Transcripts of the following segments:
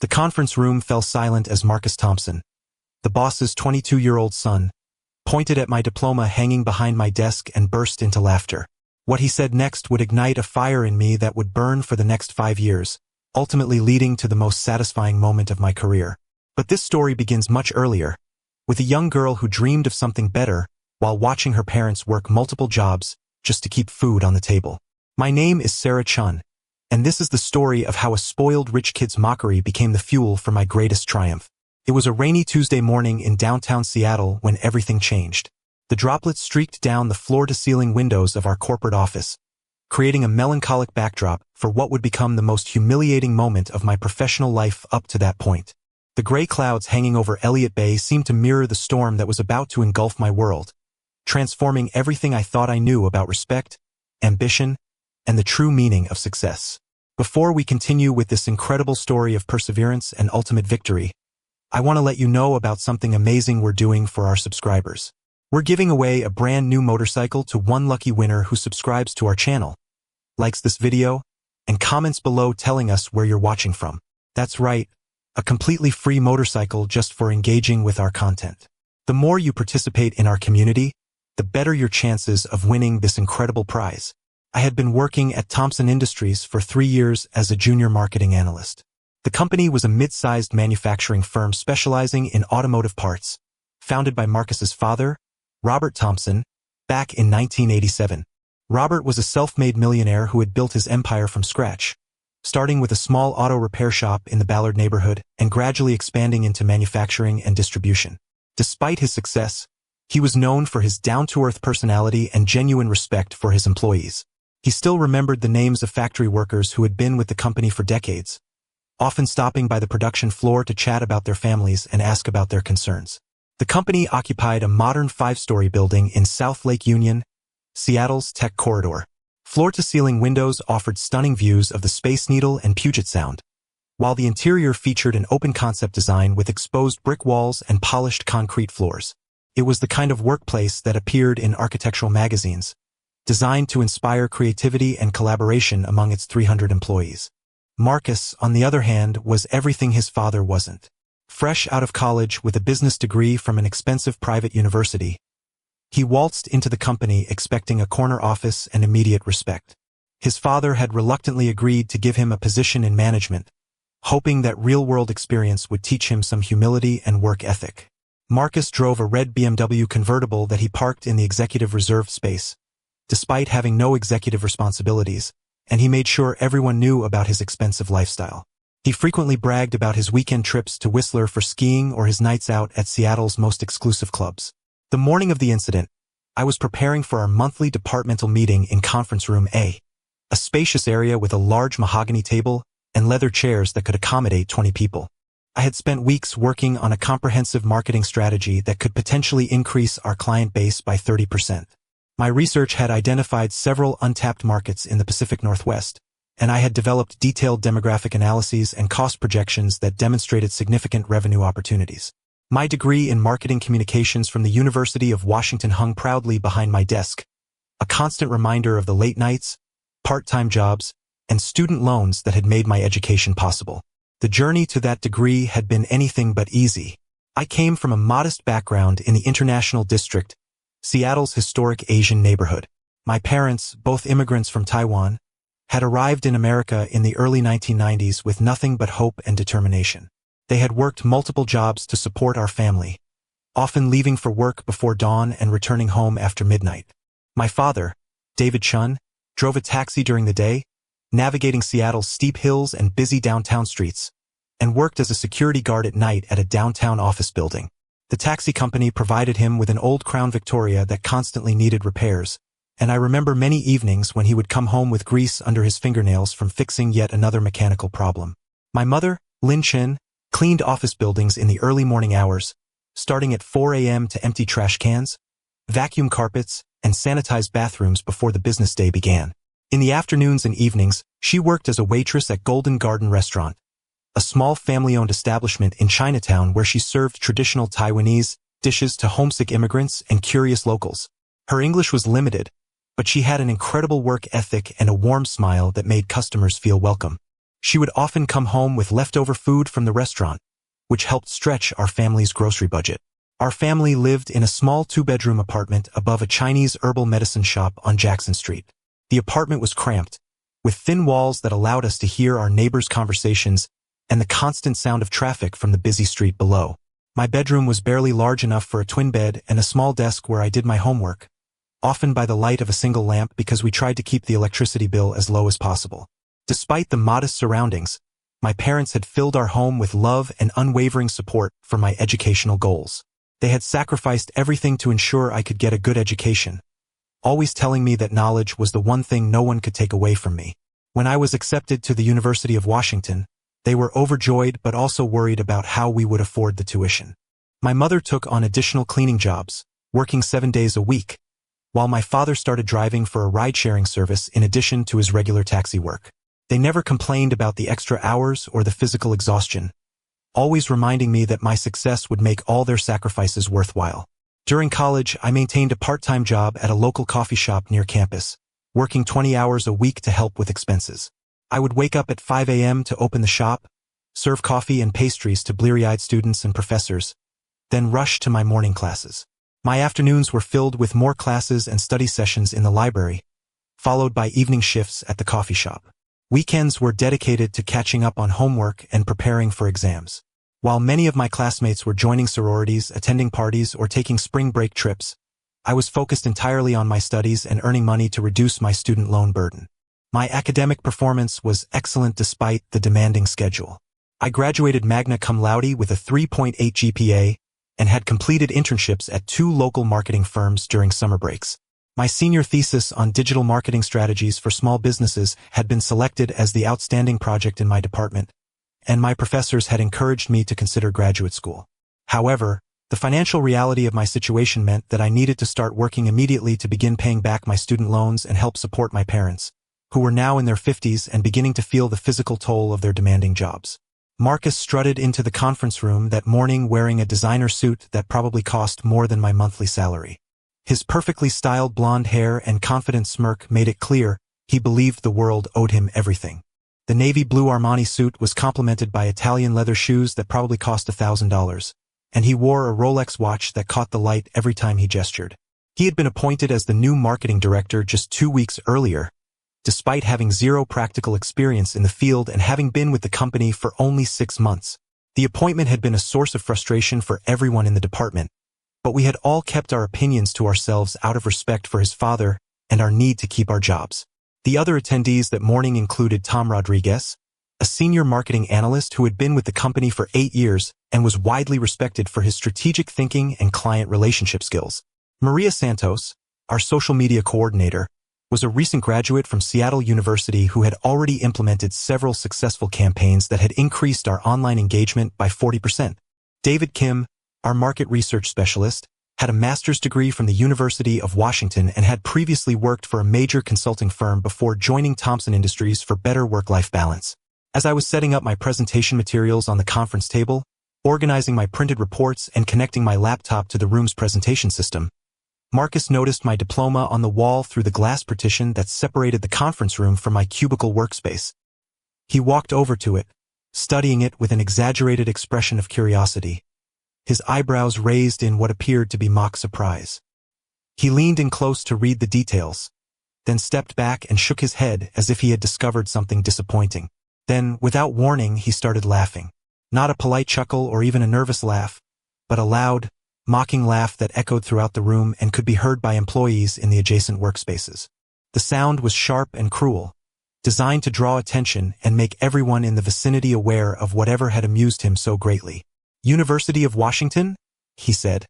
The conference room fell silent as Marcus Thompson, the boss's 22-year-old son, pointed at my diploma hanging behind my desk and burst into laughter. What he said next would ignite a fire in me that would burn for the next 5 years, ultimately leading to the most satisfying moment of my career. But this story begins much earlier, with a young girl who dreamed of something better while watching her parents work multiple jobs just to keep food on the table. My name is Sarah Chun, and this is the story of how a spoiled rich kid's mockery became the fuel for my greatest triumph. It was a rainy Tuesday morning in downtown Seattle when everything changed. The droplets streaked down the floor-to-ceiling windows of our corporate office, creating a melancholic backdrop for what would become the most humiliating moment of my professional life up to that point. The gray clouds hanging over Elliott Bay seemed to mirror the storm that was about to engulf my world, transforming everything I thought I knew about respect, ambition, and the true meaning of success. Before we continue with this incredible story of perseverance and ultimate victory, I want to let you know about something amazing we're doing for our subscribers. We're giving away a brand new motorcycle to one lucky winner who subscribes to our channel, likes this video, and comments below telling us where you're watching from. That's right, a completely free motorcycle just for engaging with our content. The more you participate in our community, the better your chances of winning this incredible prize. I had been working at Thompson Industries for 3 years as a junior marketing analyst. The company was a mid-sized manufacturing firm specializing in automotive parts, founded by Marcus's father, Robert Thompson, back in 1987. Robert was a self-made millionaire who had built his empire from scratch, starting with a small auto repair shop in the Ballard neighborhood and gradually expanding into manufacturing and distribution. Despite his success, he was known for his down-to-earth personality and genuine respect for his employees. He still remembered the names of factory workers who had been with the company for decades, often stopping by the production floor to chat about their families and ask about their concerns. The company occupied a modern 5-story building in South Lake Union, Seattle's tech corridor. Floor-to-ceiling windows offered stunning views of the Space Needle and Puget Sound, while the interior featured an open-concept design with exposed brick walls and polished concrete floors. It was the kind of workplace that appeared in architectural magazines, designed to inspire creativity and collaboration among its 300 employees. Marcus, on the other hand, was everything his father wasn't. Fresh out of college with a business degree from an expensive private university, he waltzed into the company expecting a corner office and immediate respect. His father had reluctantly agreed to give him a position in management, hoping that real-world experience would teach him some humility and work ethic. Marcus drove a red BMW convertible that he parked in the executive reserve space, despite having no executive responsibilities, and he made sure everyone knew about his expensive lifestyle. He frequently bragged about his weekend trips to Whistler for skiing or his nights out at Seattle's most exclusive clubs. The morning of the incident, I was preparing for our monthly departmental meeting in Conference Room A, a spacious area with a large mahogany table and leather chairs that could accommodate 20 people. I had spent weeks working on a comprehensive marketing strategy that could potentially increase our client base by 30%. My research had identified several untapped markets in the Pacific Northwest, and I had developed detailed demographic analyses and cost projections that demonstrated significant revenue opportunities. My degree in marketing communications from the University of Washington hung proudly behind my desk, a constant reminder of the late nights, part-time jobs, and student loans that had made my education possible. The journey to that degree had been anything but easy. I came from a modest background in the International District, Seattle's historic Asian neighborhood. My parents, both immigrants from Taiwan, had arrived in America in the early 1990s with nothing but hope and determination. They had worked multiple jobs to support our family, often leaving for work before dawn and returning home after midnight. My father, David Chun, drove a taxi during the day, navigating Seattle's steep hills and busy downtown streets, and worked as a security guard at night at a downtown office building. The taxi company provided him with an old Crown Victoria that constantly needed repairs, and I remember many evenings when he would come home with grease under his fingernails from fixing yet another mechanical problem. My mother, Lin Chen, cleaned office buildings in the early morning hours, starting at 4 a.m. to empty trash cans, vacuum carpets, and sanitize bathrooms before the business day began. In the afternoons and evenings, she worked as a waitress at Golden Garden Restaurant, a small family-owned establishment in Chinatown where she served traditional Taiwanese dishes to homesick immigrants and curious locals. Her English was limited, but she had an incredible work ethic and a warm smile that made customers feel welcome. She would often come home with leftover food from the restaurant, which helped stretch our family's grocery budget. Our family lived in a small 2-bedroom apartment above a Chinese herbal medicine shop on Jackson Street. The apartment was cramped, with thin walls that allowed us to hear our neighbors' conversations and the constant sound of traffic from the busy street below. My bedroom was barely large enough for a twin bed and a small desk where I did my homework, often by the light of a single lamp because we tried to keep the electricity bill as low as possible. Despite the modest surroundings, my parents had filled our home with love and unwavering support for my educational goals. They had sacrificed everything to ensure I could get a good education, always telling me that knowledge was the one thing no one could take away from me. When I was accepted to the University of Washington, they were overjoyed but also worried about how we would afford the tuition. My mother took on additional cleaning jobs, working 7 days a week, while my father started driving for a ride-sharing service in addition to his regular taxi work. They never complained about the extra hours or the physical exhaustion, always reminding me that my success would make all their sacrifices worthwhile. During college, I maintained a part-time job at a local coffee shop near campus, working 20 hours a week to help with expenses. I would wake up at 5 a.m. to open the shop, serve coffee and pastries to bleary-eyed students and professors, then rush to my morning classes. My afternoons were filled with more classes and study sessions in the library, followed by evening shifts at the coffee shop. Weekends were dedicated to catching up on homework and preparing for exams. While many of my classmates were joining sororities, attending parties, or taking spring break trips, I was focused entirely on my studies and earning money to reduce my student loan burden. My academic performance was excellent despite the demanding schedule. I graduated magna cum laude with a 3.8 GPA and had completed internships at 2 local marketing firms during summer breaks. My senior thesis on digital marketing strategies for small businesses had been selected as the outstanding project in my department, and my professors had encouraged me to consider graduate school. However, the financial reality of my situation meant that I needed to start working immediately to begin paying back my student loans and help support my parents, who were now in their 50s and beginning to feel the physical toll of their demanding jobs. Marcus strutted into the conference room that morning wearing a designer suit that probably cost more than my monthly salary. His perfectly styled blonde hair and confident smirk made it clear he believed the world owed him everything. The navy blue Armani suit was complemented by Italian leather shoes that probably cost $1,000, and he wore a Rolex watch that caught the light every time he gestured. He had been appointed as the new marketing director just 2 weeks earlier, despite having zero practical experience in the field and having been with the company for only 6 months. The appointment had been a source of frustration for everyone in the department, but we had all kept our opinions to ourselves out of respect for his father and our need to keep our jobs. The other attendees that morning included Tom Rodriguez, a senior marketing analyst who had been with the company for 8 years and was widely respected for his strategic thinking and client relationship skills. Maria Santos, our social media coordinator, was a recent graduate from Seattle University who had already implemented several successful campaigns that had increased our online engagement by 40%. David Kim, our market research specialist, had a master's degree from the University of Washington and had previously worked for a major consulting firm before joining Thomson Industries for better work-life balance. As I was setting up my presentation materials on the conference table, organizing my printed reports and connecting my laptop to the room's presentation system, Marcus noticed my diploma on the wall through the glass partition that separated the conference room from my cubicle workspace. He walked over to it, studying it with an exaggerated expression of curiosity, his eyebrows raised in what appeared to be mock surprise. He leaned in close to read the details, then stepped back and shook his head as if he had discovered something disappointing. Then, without warning, he started laughing. Not a polite chuckle or even a nervous laugh, but a loud, mocking laugh that echoed throughout the room and could be heard by employees in the adjacent workspaces. The sound was sharp and cruel, designed to draw attention and make everyone in the vicinity aware of whatever had amused him so greatly. "University of Washington?" he said,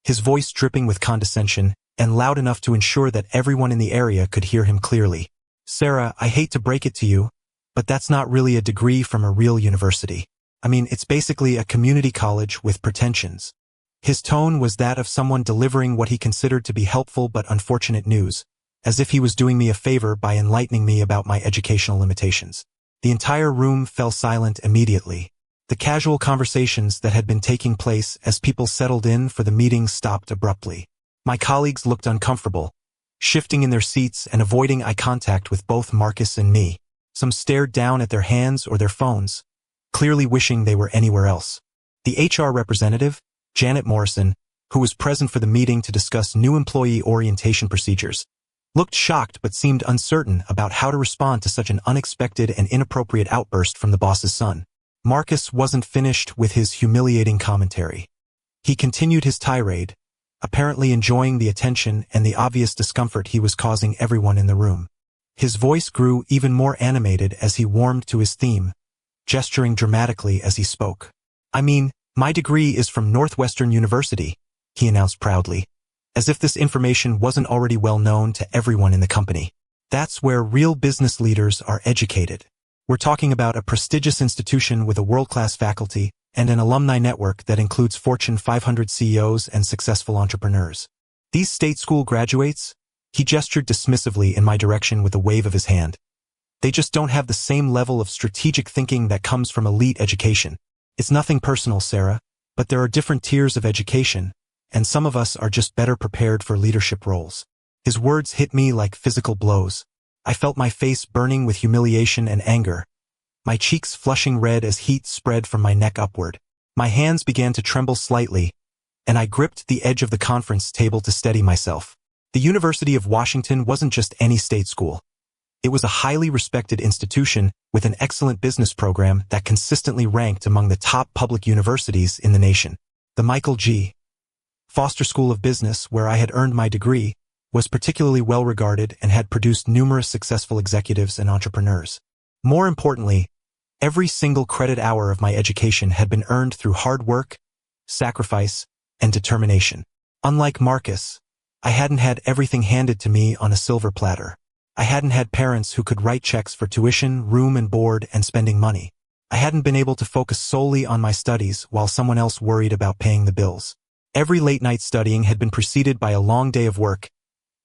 his voice dripping with condescension and loud enough to ensure that everyone in the area could hear him clearly. "Sarah, I hate to break it to you, but that's not really a degree from a real university. I mean, it's basically a community college with pretensions." His tone was that of someone delivering what he considered to be helpful but unfortunate news, as if he was doing me a favor by enlightening me about my educational limitations. The entire room fell silent immediately. The casual conversations that had been taking place as people settled in for the meeting stopped abruptly. My colleagues looked uncomfortable, shifting in their seats and avoiding eye contact with both Marcus and me. Some stared down at their hands or their phones, clearly wishing they were anywhere else. The HR representative, Janet Morrison, who was present for the meeting to discuss new employee orientation procedures, looked shocked but seemed uncertain about how to respond to such an unexpected and inappropriate outburst from the boss's son. Marcus wasn't finished with his humiliating commentary. He continued his tirade, apparently enjoying the attention and the obvious discomfort he was causing everyone in the room. His voice grew even more animated as he warmed to his theme, gesturing dramatically as he spoke. "I mean, my degree is from Northwestern University," he announced proudly, as if this information wasn't already well known to everyone in the company. "That's where real business leaders are educated. We're talking about a prestigious institution with a world-class faculty and an alumni network that includes Fortune 500 CEOs and successful entrepreneurs. These state school graduates," he gestured dismissively in my direction with a wave of his hand, "they just don't have the same level of strategic thinking that comes from elite education. It's nothing personal, Sarah, but there are different tiers of education, and some of us are just better prepared for leadership roles." His words hit me like physical blows. I felt my face burning with humiliation and anger, my cheeks flushing red as heat spread from my neck upward. My hands began to tremble slightly, and I gripped the edge of the conference table to steady myself. The University of Washington wasn't just any state school. It was a highly respected institution with an excellent business program that consistently ranked among the top public universities in the nation. The Michael G. Foster School of Business, where I had earned my degree, was particularly well regarded and had produced numerous successful executives and entrepreneurs. More importantly, every single credit hour of my education had been earned through hard work, sacrifice, and determination. Unlike Marcus, I hadn't had everything handed to me on a silver platter. I hadn't had parents who could write checks for tuition, room and board, and spending money. I hadn't been able to focus solely on my studies while someone else worried about paying the bills. Every late night studying had been preceded by a long day of work.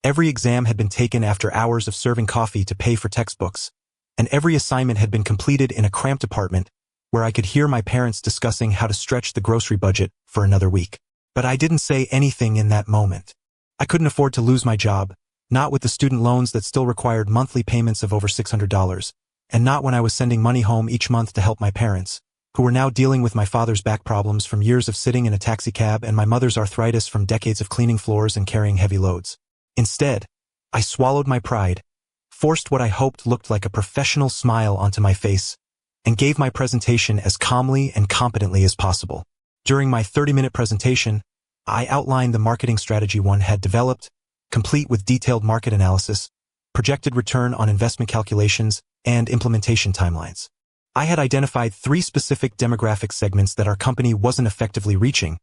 Every exam had been taken after hours of serving coffee to pay for textbooks, and every assignment had been completed in a cramped apartment where I could hear my parents discussing how to stretch the grocery budget for another week. But I didn't say anything in that moment. I couldn't afford to lose my job, not with the student loans that still required monthly payments of over $600, and not when I was sending money home each month to help my parents, who were now dealing with my father's back problems from years of sitting in a taxicab and my mother's arthritis from decades of cleaning floors and carrying heavy loads. Instead, I swallowed my pride, forced what I hoped looked like a professional smile onto my face, and gave my presentation as calmly and competently as possible. During my 30-minute presentation, I outlined the marketing strategy one had developed, complete with detailed market analysis, projected return on investment calculations, and implementation timelines. I had identified 3 specific demographic segments that our company wasn't effectively reaching,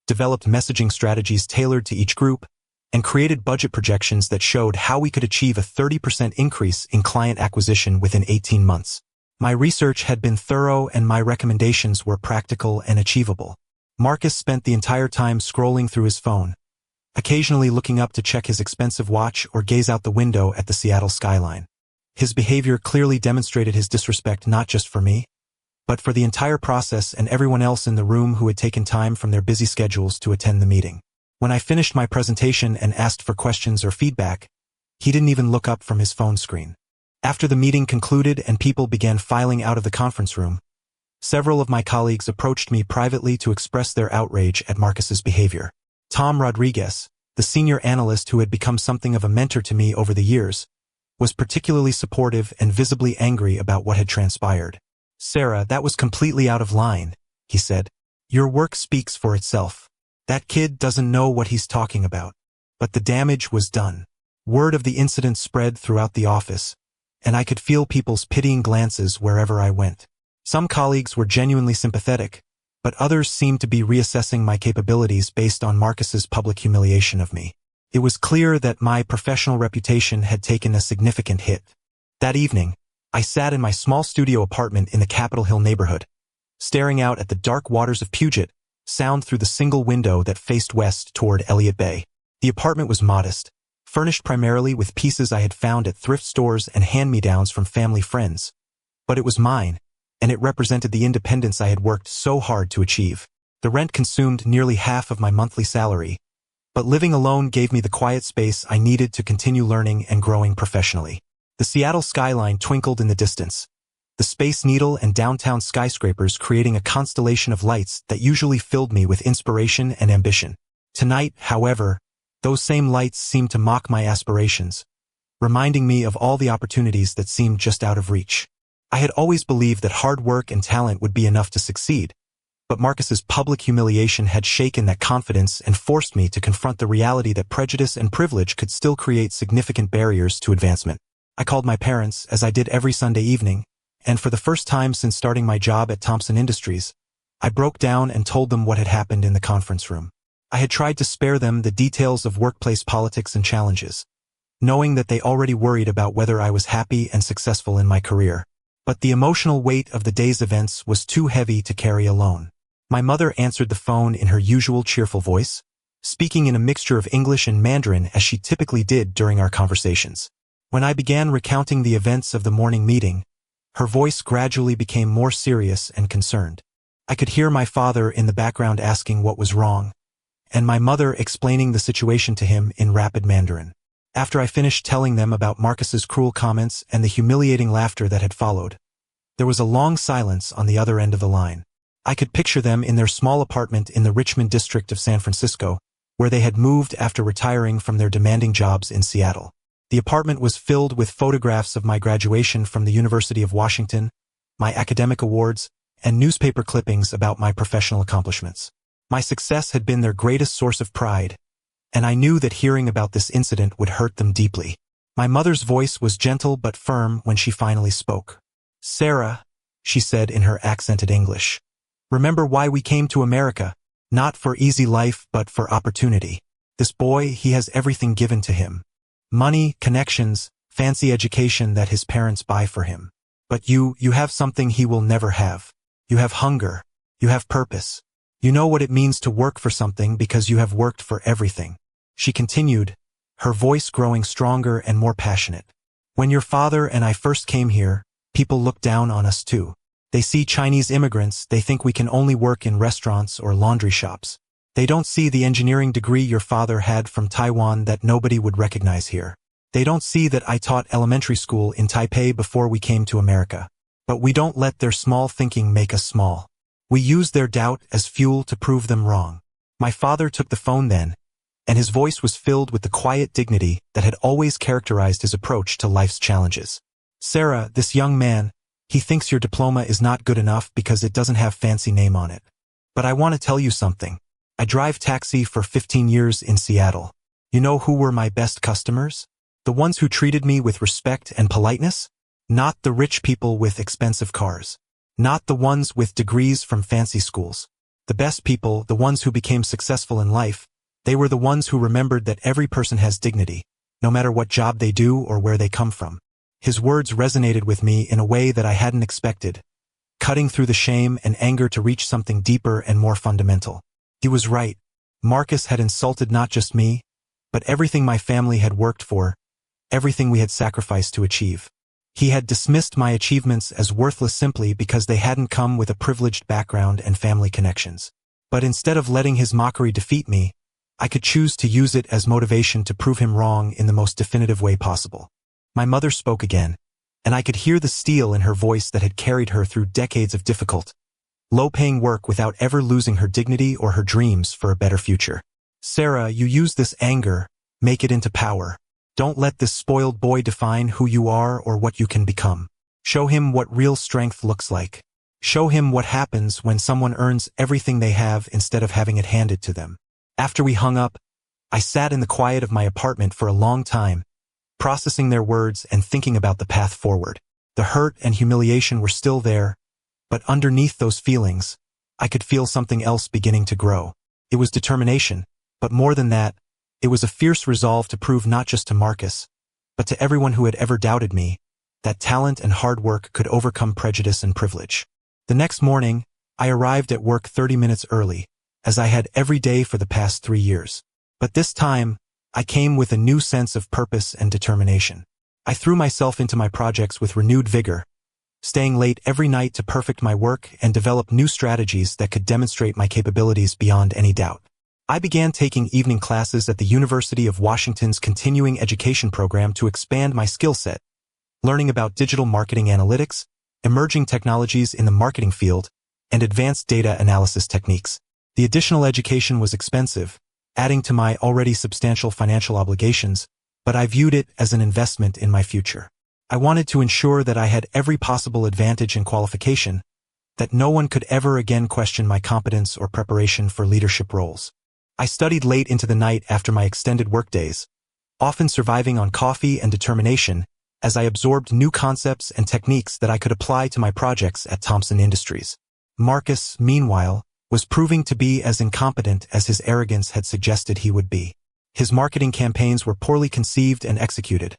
developed messaging strategies tailored to each group, and created budget projections that showed how we could achieve a 30% increase in client acquisition within 18 months. My research had been thorough and my recommendations were practical and achievable. Marcus spent the entire time scrolling through his phone, occasionally looking up to check his expensive watch or gaze out the window at the Seattle skyline. His behavior clearly demonstrated his disrespect not just for me, but for the entire process and everyone else in the room who had taken time from their busy schedules to attend the meeting. When I finished my presentation and asked for questions or feedback, he didn't even look up from his phone screen. After the meeting concluded and people began filing out of the conference room, several of my colleagues approached me privately to express their outrage at Marcus's behavior. Tom Rodriguez, the senior analyst who had become something of a mentor to me over the years, was particularly supportive and visibly angry about what had transpired. "Sarah, that was completely out of line," he said. "Your work speaks for itself. That kid doesn't know what he's talking about." But the damage was done. Word of the incident spread throughout the office, and I could feel people's pitying glances wherever I went. Some colleagues were genuinely sympathetic, but others seemed to be reassessing my capabilities based on Marcus's public humiliation of me. It was clear that my professional reputation had taken a significant hit. That evening, I sat in my small studio apartment in the Capitol Hill neighborhood, staring out at the dark waters of Puget Sound through the single window that faced west toward Elliott Bay. The apartment was modest, furnished primarily with pieces I had found at thrift stores and hand-me-downs from family friends. But it was mine, and it represented the independence I had worked so hard to achieve. The rent consumed nearly half of my monthly salary, but living alone gave me the quiet space I needed to continue learning and growing professionally. The The Seattle skyline twinkled in the distance, the Space Needle and downtown skyscrapers creating a constellation of lights that usually filled me with inspiration and ambition. Tonight, however, those same lights seemed to mock my aspirations, reminding me of all the opportunities that seemed just out of reach. I had always believed that hard work and talent would be enough to succeed, but Marcus's public humiliation had shaken that confidence and forced me to confront the reality that prejudice and privilege could still create significant barriers to advancement. I called my parents, as I did every Sunday evening, and for the first time since starting my job at Thompson Industries, I broke down and told them what had happened in the conference room. I had tried to spare them the details of workplace politics and challenges, knowing that they already worried about whether I was happy and successful in my career. But the emotional weight of the day's events was too heavy to carry alone. My mother answered the phone in her usual cheerful voice, speaking in a mixture of English and Mandarin as she typically did during our conversations. When I began recounting the events of the morning meeting, her voice gradually became more serious and concerned. I could hear my father in the background asking what was wrong, and my mother explaining the situation to him in rapid Mandarin. After I finished telling them about Marcus's cruel comments and the humiliating laughter that had followed, there was a long silence on the other end of the line. I could picture them in their small apartment in the Richmond district of San Francisco, where they had moved after retiring from their demanding jobs in Seattle. The apartment was filled with photographs of my graduation from the University of Washington, my academic awards, and newspaper clippings about my professional accomplishments. My success had been their greatest source of pride, and I knew that hearing about this incident would hurt them deeply. My mother's voice was gentle but firm when she finally spoke. "Sarah," she said in her accented English, "remember why we came to America, not for easy life but for opportunity. This boy, he has everything given to him. Money, connections, fancy education that his parents buy for him. But you have something he will never have. You have hunger. You have purpose. You know what it means to work for something because you have worked for everything." She continued, her voice growing stronger and more passionate. "When your father and I first came here, people look down on us too. They see Chinese immigrants, they think we can only work in restaurants or laundry shops. They don't see the engineering degree your father had from Taiwan that nobody would recognize here. They don't see that I taught elementary school in Taipei before we came to America. But we don't let their small thinking make us small. We use their doubt as fuel to prove them wrong." My father took the phone then, and his voice was filled with the quiet dignity that had always characterized his approach to life's challenges. "Sarah, this young man, he thinks your diploma is not good enough because it doesn't have fancy name on it. But I want to tell you something. I drive taxi for 15 years in Seattle. You know who were my best customers? The ones who treated me with respect and politeness? Not the rich people with expensive cars. Not the ones with degrees from fancy schools. The best people, the ones who became successful in life, they were the ones who remembered that every person has dignity, no matter what job they do or where they come from." His words resonated with me in a way that I hadn't expected, cutting through the shame and anger to reach something deeper and more fundamental. He was right. Marcus had insulted not just me, but everything my family had worked for, everything we had sacrificed to achieve. He had dismissed my achievements as worthless simply because they hadn't come with a privileged background and family connections. But instead of letting his mockery defeat me, I could choose to use it as motivation to prove him wrong in the most definitive way possible. My mother spoke again, and I could hear the steel in her voice that had carried her through decades of difficult, low-paying work without ever losing her dignity or her dreams for a better future. "Sarah, you use this anger, make it into power. Don't let this spoiled boy define who you are or what you can become. Show him what real strength looks like. Show him what happens when someone earns everything they have instead of having it handed to them." After we hung up, I sat in the quiet of my apartment for a long time, processing their words and thinking about the path forward. The hurt and humiliation were still there, but underneath those feelings, I could feel something else beginning to grow. It was determination, but more than that, it was a fierce resolve to prove not just to Marcus, but to everyone who had ever doubted me, that talent and hard work could overcome prejudice and privilege. The next morning, I arrived at work 30 minutes early, as I had every day for the past 3 years. But this time, I came with a new sense of purpose and determination. I threw myself into my projects with renewed vigor, staying late every night to perfect my work and develop new strategies that could demonstrate my capabilities beyond any doubt. I began taking evening classes at the University of Washington's continuing education program to expand my skill set, learning about digital marketing analytics, emerging technologies in the marketing field, and advanced data analysis techniques. The additional education was expensive, adding to my already substantial financial obligations, but I viewed it as an investment in my future. I wanted to ensure that I had every possible advantage and qualification, that no one could ever again question my competence or preparation for leadership roles. I studied late into the night after my extended workdays, often surviving on coffee and determination as I absorbed new concepts and techniques that I could apply to my projects at Thomson Industries. Marcus, meanwhile, was proving to be as incompetent as his arrogance had suggested he would be. His marketing campaigns were poorly conceived and executed,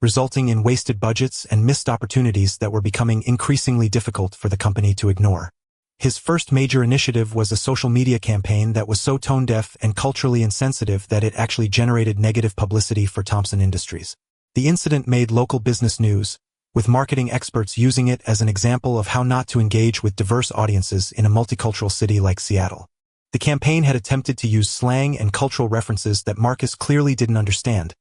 resulting in wasted budgets and missed opportunities that were becoming increasingly difficult for the company to ignore. His first major initiative was a social media campaign that was so tone-deaf and culturally insensitive that it actually generated negative publicity for Thomson Industries. The incident made local business news, with marketing experts using it as an example of how not to engage with diverse audiences in a multicultural city like Seattle. The campaign had attempted to use slang and cultural references that Marcus clearly didn't understand,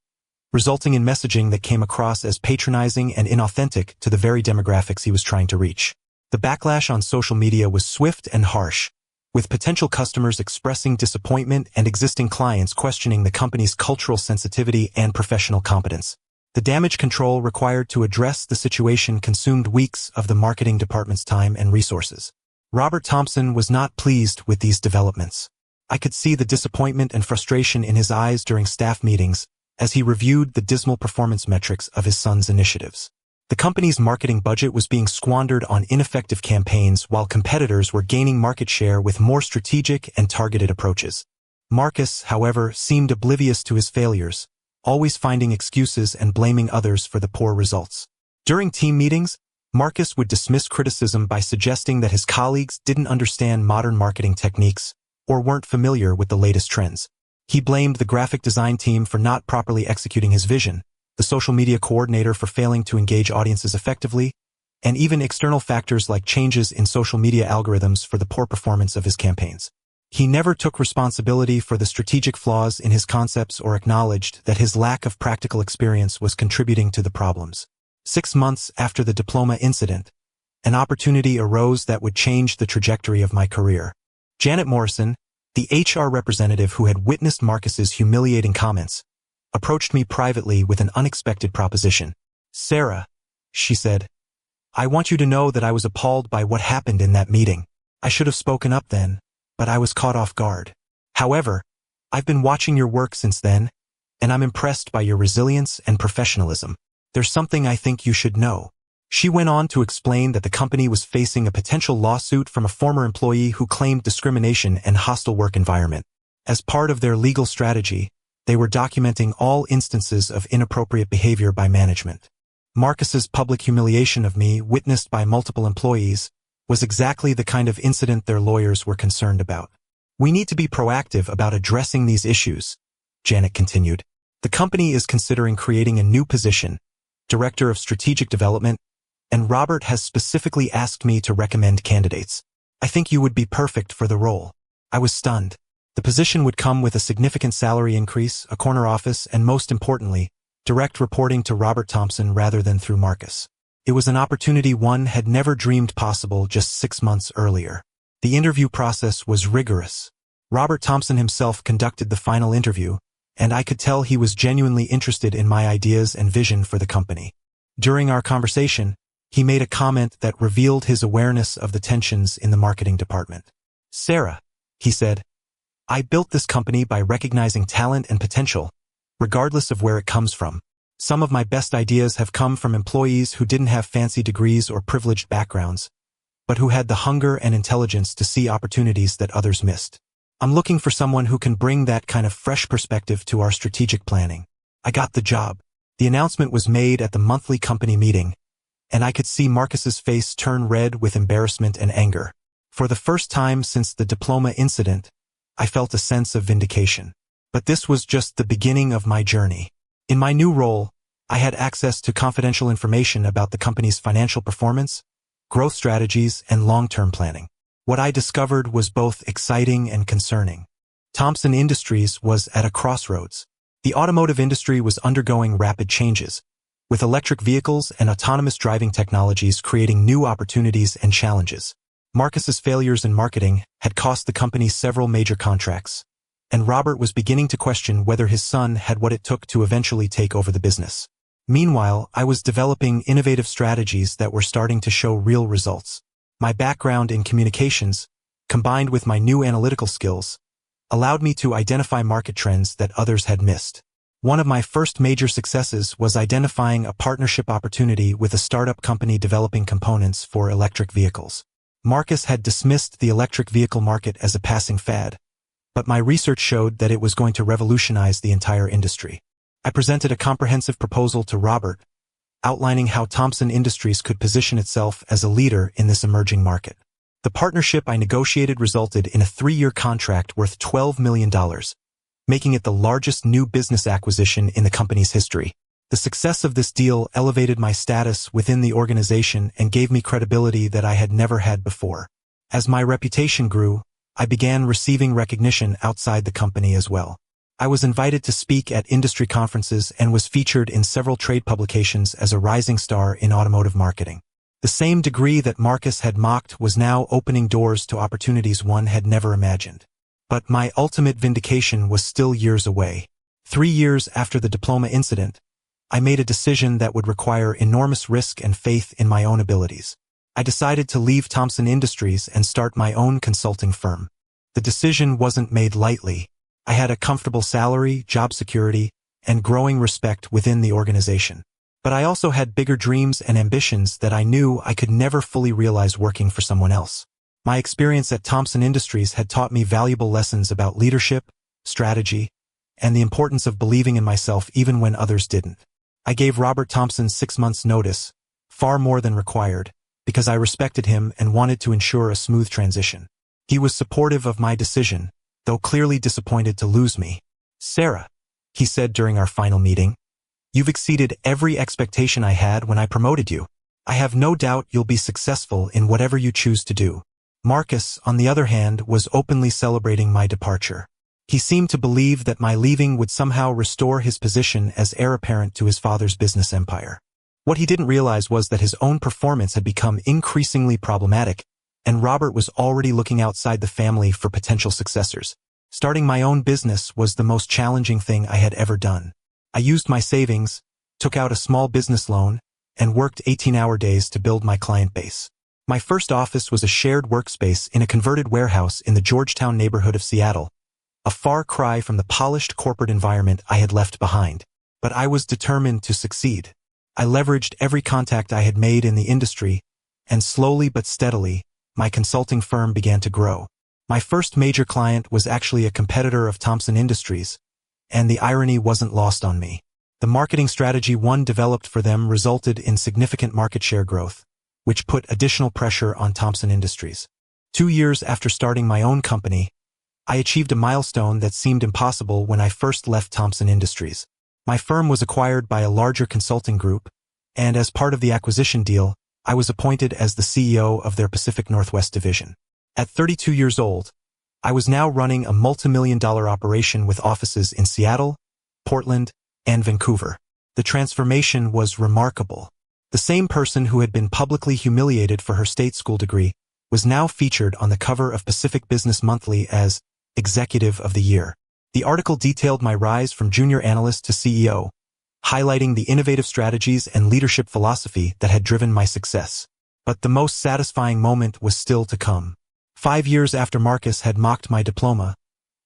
resulting in messaging that came across as patronizing and inauthentic to the very demographics he was trying to reach. The backlash on social media was swift and harsh, with potential customers expressing disappointment and existing clients questioning the company's cultural sensitivity and professional competence. The damage control required to address the situation consumed weeks of the marketing department's time and resources. Robert Thomson was not pleased with these developments. I could see the disappointment and frustration in his eyes during staff meetings as he reviewed the dismal performance metrics of his son's initiatives. The company's marketing budget was being squandered on ineffective campaigns while competitors were gaining market share with more strategic and targeted approaches. Marcus, however, seemed oblivious to his failures, always finding excuses and blaming others for the poor results. During team meetings, Marcus would dismiss criticism by suggesting that his colleagues didn't understand modern marketing techniques or weren't familiar with the latest trends. He blamed the graphic design team for not properly executing his vision, the social media coordinator for failing to engage audiences effectively, and even external factors like changes in social media algorithms for the poor performance of his campaigns. He never took responsibility for the strategic flaws in his concepts or acknowledged that his lack of practical experience was contributing to the problems. 6 months after the diploma incident, an opportunity arose that would change the trajectory of my career. Janet Morrison, the HR representative who had witnessed Marcus's humiliating comments, approached me privately with an unexpected proposition. "Sarah," she said, "I want you to know that I was appalled by what happened in that meeting. I should have spoken up then, but I was caught off guard. However, I've been watching your work since then, and I'm impressed by your resilience and professionalism. There's something I think you should know." She went on to explain that the company was facing a potential lawsuit from a former employee who claimed discrimination and hostile work environment. As part of their legal strategy, they were documenting all instances of inappropriate behavior by management. Marcus's public humiliation of me, witnessed by multiple employees, was exactly the kind of incident their lawyers were concerned about. "We need to be proactive about addressing these issues," Janet continued. "The company is considering creating a new position, Director of Strategic Development, and Robert has specifically asked me to recommend candidates. I think you would be perfect for the role." I was stunned. The position would come with a significant salary increase, a corner office, and most importantly, direct reporting to Robert Thomson rather than through Marcus. It was an opportunity one had never dreamed possible just 6 months earlier. The interview process was rigorous. Robert Thomson himself conducted the final interview, and I could tell he was genuinely interested in my ideas and vision for the company. During our conversation, he made a comment that revealed his awareness of the tensions in the marketing department. "Sarah," he said, "I built this company by recognizing talent and potential, regardless of where it comes from. Some of my best ideas have come from employees who didn't have fancy degrees or privileged backgrounds, but who had the hunger and intelligence to see opportunities that others missed. I'm looking for someone who can bring that kind of fresh perspective to our strategic planning." I got the job. The announcement was made at the monthly company meeting, and I could see Marcus's face turn red with embarrassment and anger. For the first time since the diploma incident, I felt a sense of vindication. But this was just the beginning of my journey. In my new role, I had access to confidential information about the company's financial performance, growth strategies, and long-term planning. What I discovered was both exciting and concerning. Thomson Industries was at a crossroads. The automotive industry was undergoing rapid changes, with electric vehicles and autonomous driving technologies creating new opportunities and challenges. Marcus's failures in marketing had cost the company several major contracts, and Robert was beginning to question whether his son had what it took to eventually take over the business. Meanwhile, I was developing innovative strategies that were starting to show real results. My background in communications, combined with my new analytical skills, allowed me to identify market trends that others had missed. One of my first major successes was identifying a partnership opportunity with a startup company developing components for electric vehicles. Marcus had dismissed the electric vehicle market as a passing fad, but my research showed that it was going to revolutionize the entire industry. I presented a comprehensive proposal to Robert, outlining how Thompson Industries could position itself as a leader in this emerging market. The partnership I negotiated resulted in a 3-year contract worth $12 million, making it the largest new business acquisition in the company's history. The success of this deal elevated my status within the organization and gave me credibility that I had never had before. As my reputation grew, I began receiving recognition outside the company as well. I was invited to speak at industry conferences and was featured in several trade publications as a rising star in automotive marketing. The same degree that Marcus had mocked was now opening doors to opportunities one had never imagined. But my ultimate vindication was still years away. 3 years after the diploma incident, I made a decision that would require enormous risk and faith in my own abilities. I decided to leave Thompson Industries and start my own consulting firm. The decision wasn't made lightly. I had a comfortable salary, job security, and growing respect within the organization. But I also had bigger dreams and ambitions that I knew I could never fully realize working for someone else. My experience at Thompson Industries had taught me valuable lessons about leadership, strategy, and the importance of believing in myself even when others didn't. I gave Robert Thompson 6 months' notice, far more than required, because I respected him and wanted to ensure a smooth transition. He was supportive of my decision, though clearly disappointed to lose me. "Sarah," he said during our final meeting, "you've exceeded every expectation I had when I promoted you. I have no doubt you'll be successful in whatever you choose to do." Marcus, on the other hand, was openly celebrating my departure. He seemed to believe that my leaving would somehow restore his position as heir apparent to his father's business empire. What he didn't realize was that his own performance had become increasingly problematic, and Robert was already looking outside the family for potential successors. Starting my own business was the most challenging thing I had ever done. I used my savings, took out a small business loan, and worked 18-hour days to build my client base. My first office was a shared workspace in a converted warehouse in the Georgetown neighborhood of Seattle, a far cry from the polished corporate environment I had left behind. But I was determined to succeed. I leveraged every contact I had made in the industry, and slowly but steadily, my consulting firm began to grow. My first major client was actually a competitor of Thompson Industries, and the irony wasn't lost on me. The marketing strategy one developed for them resulted in significant market share growth, which put additional pressure on Thompson Industries. 2 years after starting my own company, I achieved a milestone that seemed impossible when I first left Thompson Industries. My firm was acquired by a larger consulting group, and as part of the acquisition deal, I was appointed as the CEO of their Pacific Northwest division. At 32 years old, I was now running a multi-million-dollar operation with offices in Seattle, Portland, and Vancouver. The transformation was remarkable. The same person who had been publicly humiliated for her state school degree was now featured on the cover of Pacific Business Monthly as Executive of the Year. The article detailed my rise from junior analyst to CEO, highlighting the innovative strategies and leadership philosophy that had driven my success. But the most satisfying moment was still to come. 5 years after Marcus had mocked my diploma,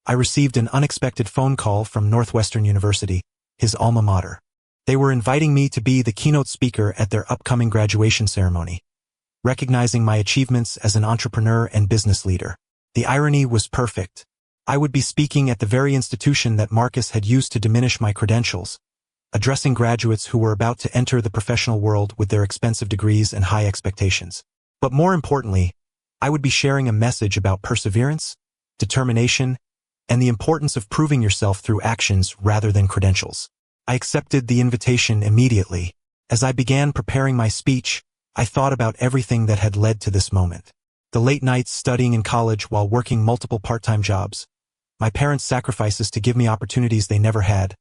I received an unexpected phone call from Northwestern University, his alma mater. They were inviting me to be the keynote speaker at their upcoming graduation ceremony, recognizing my achievements as an entrepreneur and business leader. The irony was perfect. I would be speaking at the very institution that Marcus had used to diminish my credentials, addressing graduates who were about to enter the professional world with their expensive degrees and high expectations. But more importantly, I would be sharing a message about perseverance, determination, and the importance of proving yourself through actions rather than credentials. I accepted the invitation immediately. As I began preparing my speech, I thought about everything that had led to this moment. The late nights studying in college while working multiple part-time jobs, my parents' sacrifices to give me opportunities they never had,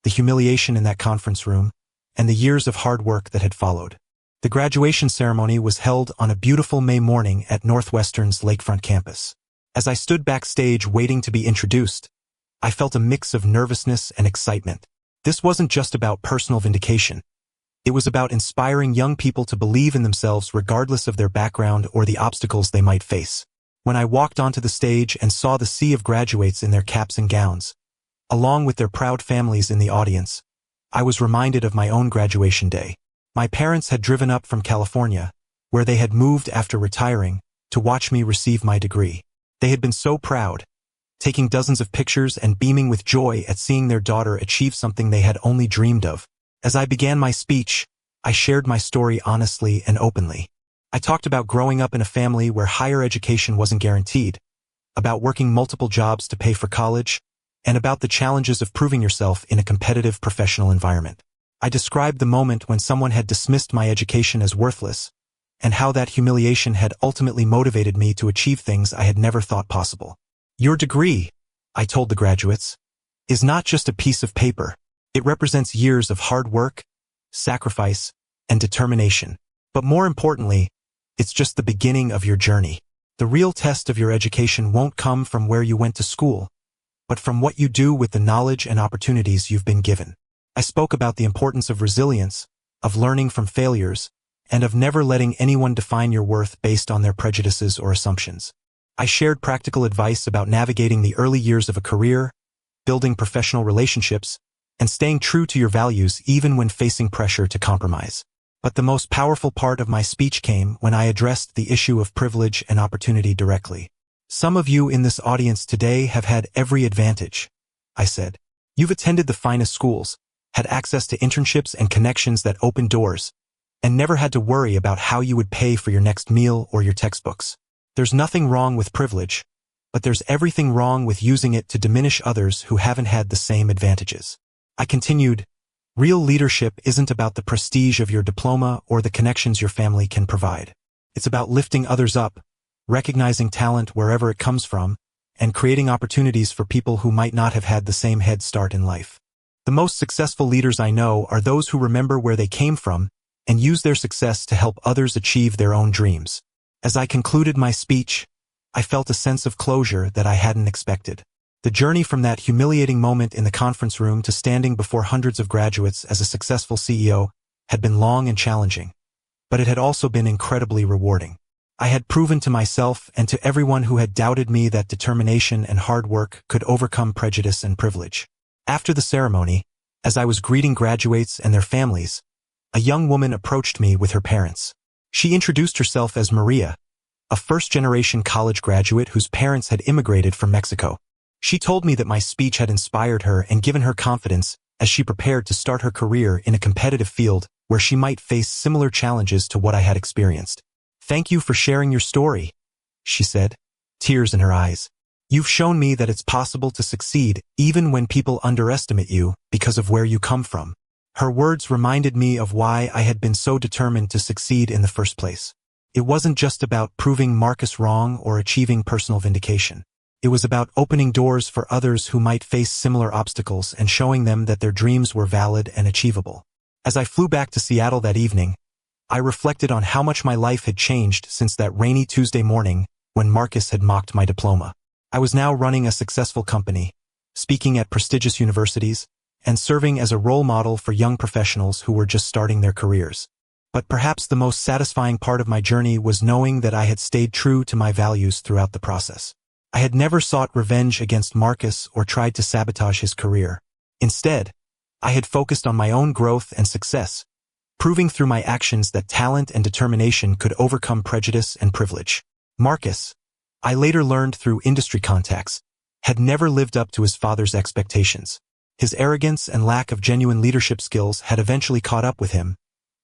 the humiliation in that conference room, and the years of hard work that had followed. The graduation ceremony was held on a beautiful May morning at Northwestern's lakefront campus. As I stood backstage waiting to be introduced, I felt a mix of nervousness and excitement. This wasn't just about personal vindication. It was about inspiring young people to believe in themselves regardless of their background or the obstacles they might face. When I walked onto the stage and saw the sea of graduates in their caps and gowns, along with their proud families in the audience, I was reminded of my own graduation day. My parents had driven up from California, where they had moved after retiring, to watch me receive my degree. They had been so proud, taking dozens of pictures and beaming with joy at seeing their daughter achieve something they had only dreamed of. As I began my speech, I shared my story honestly and openly. I talked about growing up in a family where higher education wasn't guaranteed, about working multiple jobs to pay for college, and about the challenges of proving yourself in a competitive professional environment. I described the moment when someone had dismissed my education as worthless, and how that humiliation had ultimately motivated me to achieve things I had never thought possible. Your degree, I told the graduates, is not just a piece of paper. It represents years of hard work, sacrifice, and determination. But more importantly, it's just the beginning of your journey. The real test of your education won't come from where you went to school, but from what you do with the knowledge and opportunities you've been given. I spoke about the importance of resilience, of learning from failures, and of never letting anyone define your worth based on their prejudices or assumptions. I shared practical advice about navigating the early years of a career, building professional relationships, and staying true to your values even when facing pressure to compromise. But the most powerful part of my speech came when I addressed the issue of privilege and opportunity directly. Some of you in this audience today have had every advantage, I said. You've attended the finest schools, had access to internships and connections that opened doors, and never had to worry about how you would pay for your next meal or your textbooks. There's nothing wrong with privilege, but there's everything wrong with using it to diminish others who haven't had the same advantages. I continued, real leadership isn't about the prestige of your diploma or the connections your family can provide. It's about lifting others up, recognizing talent wherever it comes from, and creating opportunities for people who might not have had the same head start in life. The most successful leaders I know are those who remember where they came from and use their success to help others achieve their own dreams. As I concluded my speech, I felt a sense of closure that I hadn't expected. The journey from that humiliating moment in the conference room to standing before hundreds of graduates as a successful CEO had been long and challenging, but it had also been incredibly rewarding. I had proven to myself and to everyone who had doubted me that determination and hard work could overcome prejudice and privilege. After the ceremony, as I was greeting graduates and their families, a young woman approached me with her parents. She introduced herself as Maria, a first-generation college graduate whose parents had immigrated from Mexico. She told me that my speech had inspired her and given her confidence as she prepared to start her career in a competitive field where she might face similar challenges to what I had experienced. "Thank you for sharing your story," she said, tears in her eyes. "You've shown me that it's possible to succeed even when people underestimate you because of where you come from." Her words reminded me of why I had been so determined to succeed in the first place. It wasn't just about proving Marcus wrong or achieving personal vindication. It was about opening doors for others who might face similar obstacles and showing them that their dreams were valid and achievable. As I flew back to Seattle that evening, I reflected on how much my life had changed since that rainy Tuesday morning when Marcus had mocked my diploma. I was now running a successful company, speaking at prestigious universities, and serving as a role model for young professionals who were just starting their careers. But perhaps the most satisfying part of my journey was knowing that I had stayed true to my values throughout the process. I had never sought revenge against Marcus or tried to sabotage his career. Instead, I had focused on my own growth and success, proving through my actions that talent and determination could overcome prejudice and privilege. Marcus, I later learned through industry contacts, had never lived up to his father's expectations. His arrogance and lack of genuine leadership skills had eventually caught up with him,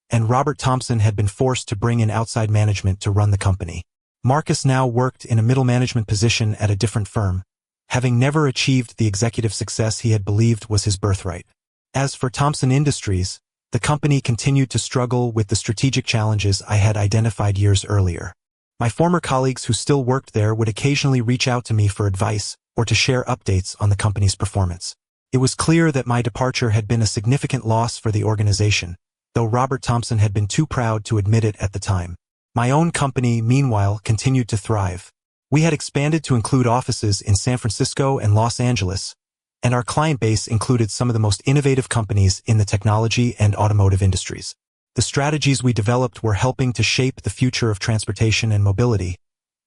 and Robert Thompson had been forced to bring in outside management to run the company. Marcus now worked in a middle management position at a different firm, having never achieved the executive success he had believed was his birthright. As for Thompson Industries, the company continued to struggle with the strategic challenges I had identified years earlier. My former colleagues who still worked there would occasionally reach out to me for advice or to share updates on the company's performance. It was clear that my departure had been a significant loss for the organization, though Robert Thompson had been too proud to admit it at the time. My own company, meanwhile, continued to thrive. We had expanded to include offices in San Francisco and Los Angeles, and our client base included some of the most innovative companies in the technology and automotive industries. The strategies we developed were helping to shape the future of transportation and mobility,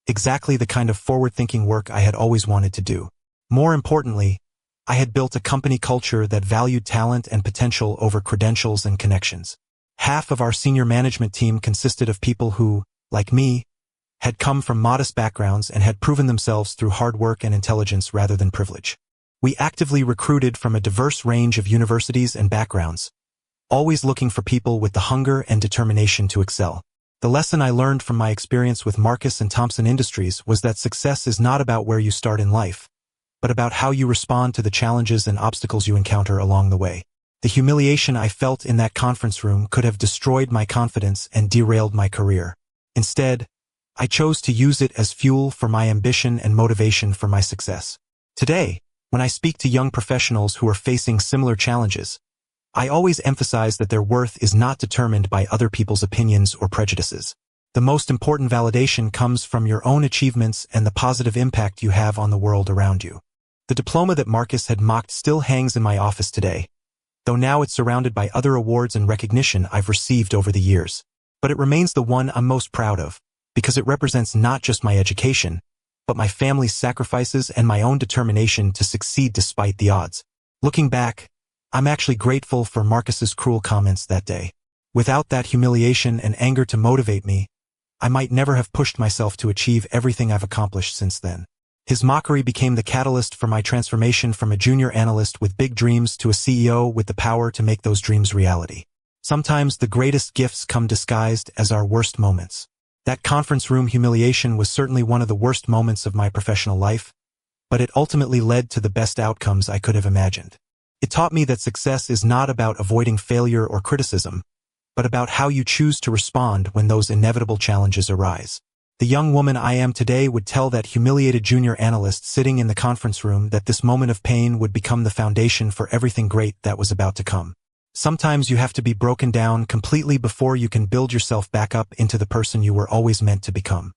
exactly the kind of forward-thinking work I had always wanted to do. More importantly, I had built a company culture that valued talent and potential over credentials and connections. Half of our senior management team consisted of people who, like me, had come from modest backgrounds and had proven themselves through hard work and intelligence rather than privilege. We actively recruited from a diverse range of universities and backgrounds, always looking for people with the hunger and determination to excel. The lesson I learned from my experience with Marcus and Thompson Industries was that success is not about where you start in life, but about how you respond to the challenges and obstacles you encounter along the way. The humiliation I felt in that conference room could have destroyed my confidence and derailed my career. Instead, I chose to use it as fuel for my ambition and motivation for my success. Today, when I speak to young professionals who are facing similar challenges, I always emphasize that their worth is not determined by other people's opinions or prejudices. The most important validation comes from your own achievements and the positive impact you have on the world around you. The diploma that Marcus had mocked still hangs in my office today, though now it's surrounded by other awards and recognition I've received over the years. But it remains the one I'm most proud of, because it represents not just my education, but my family's sacrifices and my own determination to succeed despite the odds. Looking back, I'm actually grateful for Marcus's cruel comments that day. Without that humiliation and anger to motivate me, I might never have pushed myself to achieve everything I've accomplished since then. His mockery became the catalyst for my transformation from a junior analyst with big dreams to a CEO with the power to make those dreams reality. Sometimes the greatest gifts come disguised as our worst moments. That conference room humiliation was certainly one of the worst moments of my professional life, but it ultimately led to the best outcomes I could have imagined. It taught me that success is not about avoiding failure or criticism, but about how you choose to respond when those inevitable challenges arise. The young woman I am today would tell that humiliated junior analyst sitting in the conference room that this moment of pain would become the foundation for everything great that was about to come. Sometimes you have to be broken down completely before you can build yourself back up into the person you were always meant to become.